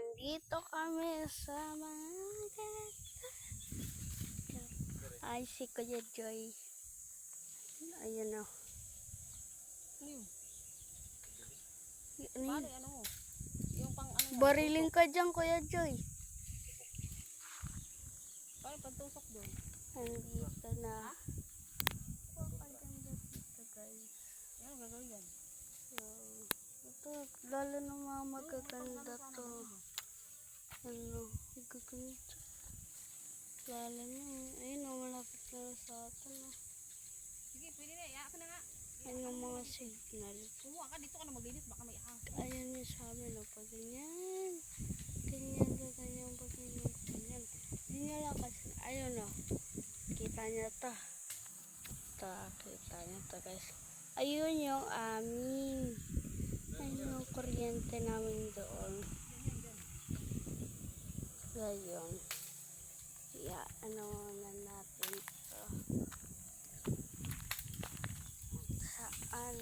Nandito kami sa mga... Ay, si Kuya Joy. Ayun o. Pare, ano mo? Yung pang ano mo? Bariling ka dyan, Kuya Joy. Pare, pagtusok doon. Nandito na. Dito, guys. Ano gagawin yan? So, ito, lalo na mga magaganda to. Ano, magaganda. Lalo na, ayun o, malapit na sa atin o. Sige, pwede na. Iyak ka na nga. Ayun ang mga signal. Kumuha ka dito ka na maglinis. Baka may ahas. Ayun yung sa amin o, pag ganyan. Ganyan, ganyan, pag ganyan, ganyan. Hindi nyo lang kasi, ayun o. Kita nyo to. Ito, kita nyo to guys. Ayun yung amin. Ayun yung kuryente namin doon. Ngayon. Yeah, ano na natin ito. Saan?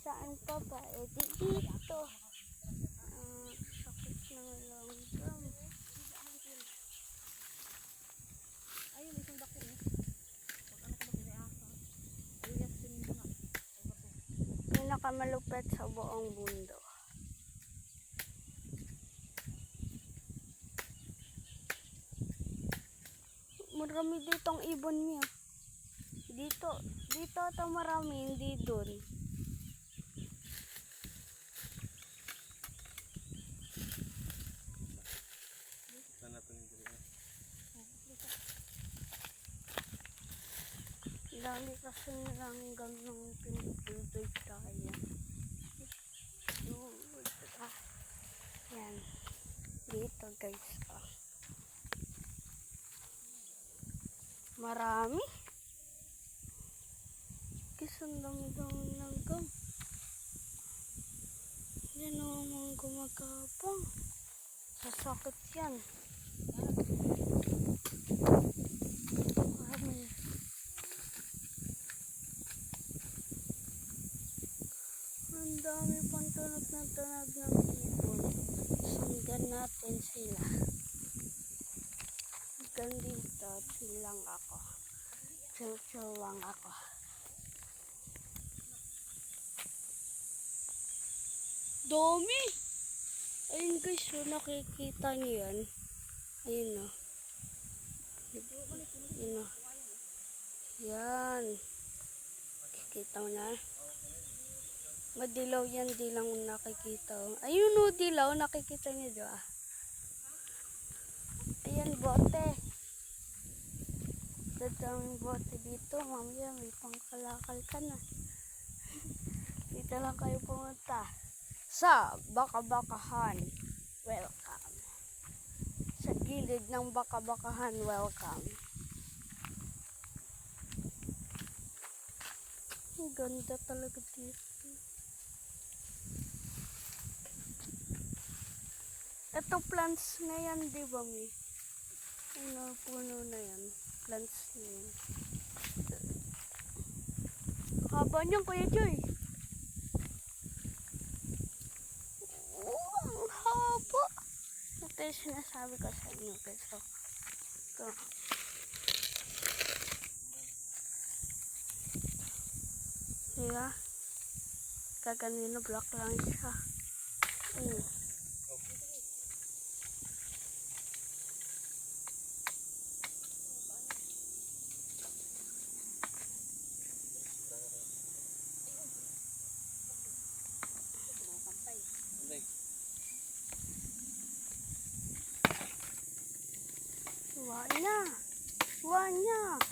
Saan pa ba? Eh, dito. Sakit ng langgam. Ayun, isang dako eh. Pag ano ka ba may ahas? Aligasin mo nga. Pinakamalupit sa buong mundo. Marami ditong ibon niya. Dito ito marami, hindi doon. Dami kasi nilanggam ng pinagdudoy tayo. Yan. Dito guys. Oh. Marami. Kasi ang dami-dami langgam. Yan o, mga gumagapang. Sasakit yan. Marami. Ang dami pang tunog ng ibon. Sundan natin sila. Hanggang dito, chill lang ako. Chill lang ako. Dami! Ayun guys, so nakikita niyo yan. Ayun o. Ayun o. Yan. Kikita mo na. Madilaw yan, di lang nakikita. Ayun o, dilaw, nakikita niyo diba? Ayan, bote. Dadaming bote dito. Mamaya may pangkalakal ka na. Dito lang kayo pumunta. Sa Baka-Bakahan. Welcome. Sa gilid ng Baka-Bakahan, welcome. Ang ganda talaga dito. Ito plants na yan, di ba, Mi? Ano, puno na yan. Plants na yan. Haba niyan, Kuya Joy. Ang haba. Ito yung sinasabi ko sa inyo, guys. So, ito. Diba? Kaganino block lang siya.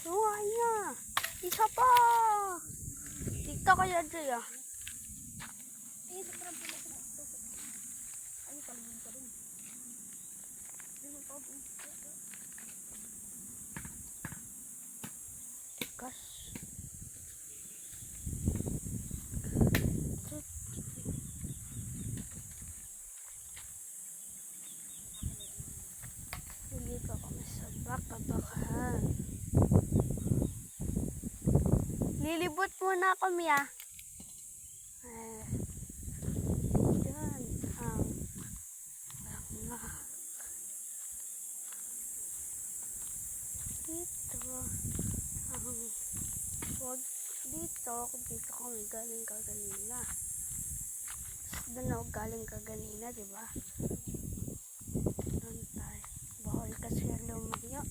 Wanya. Isa pa. Dito kaya dyan ah. Tikas. Dito kami sa Baka-Bakahan. Lilibot muna kami ah. Diyan. So, ako dito kami galing kaganina. Doon ako galing kaganina, di ba? Doon tayo. Bawal kasi lumayo.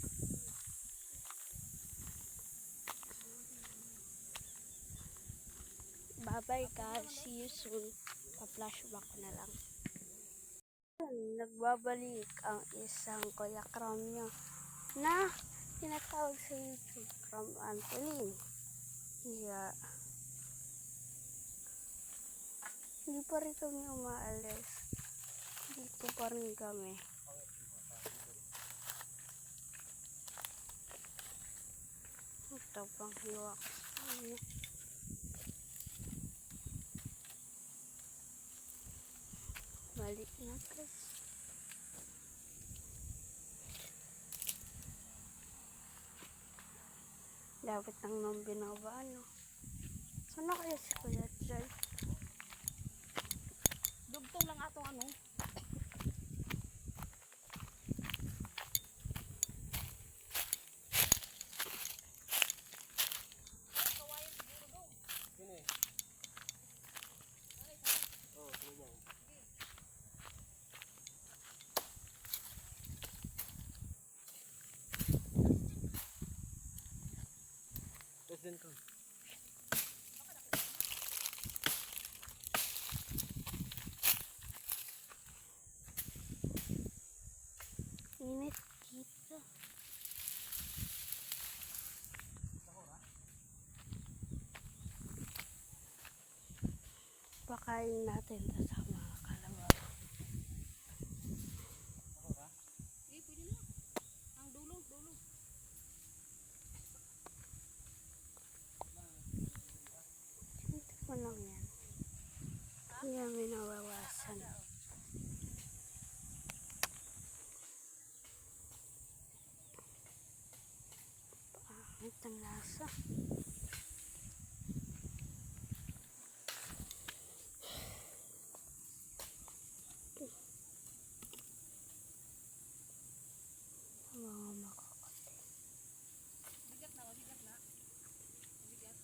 Bye-bye guys. See you soon. Pa-flashback ko na lang. Nagbabalik ang isang Kuya Kram niya na tinatawag sa YouTube Kram Antolin. Yeah. Hindi pa rin kami umaalis. Dito pa rin kami. Ito pang hiwa ko sa inyo. Balik na guys. Dapat nang nang binaba, no? Sana kaya si Kuya Jai? Dugtong lang atong ano. President ko. Init dito. Pakain natin ito sa mga kalabaw. Pwede na. Ang dulo. Dito mo lang yan. Kaya may nawawasan. Pangit ang lasa. Mga makakati. Bigat na. Bigat.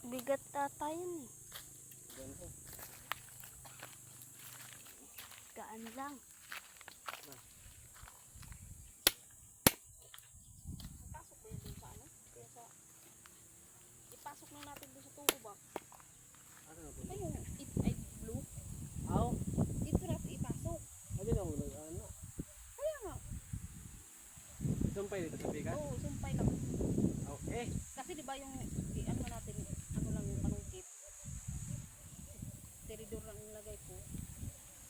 Bigat ata yun eh. Ganito. Gaan lang. Ipasok ba yun dun sa ano? Kaya sa... Ipasok na natin dun sa tubo ba? Ano na po? Ito yung ay blue. Aw, Dito natin ipasok. hindi na mo ano. Kaya nga. Sumpay dito sa bigas. Oo, sumpay lang. Okay. Kasi di ba yung ano natin, ano lang yung panungkit. Teridor lang nilagay ko.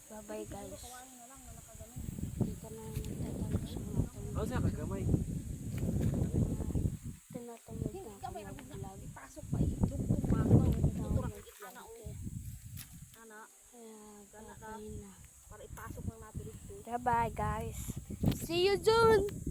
Bye-bye guys. Kawain na lang na nakaganon. Dito na nagtatapos ang ating Aw, sa kagamay. tinatamad Hindi na ka ako may mag-vlog. ipasok pa idugtong mga tuturak Mag-vlog ana o. eh. Ana, Kaya bye-bye na. para ipasok lang natin dito. Bye-bye guys. See you soon!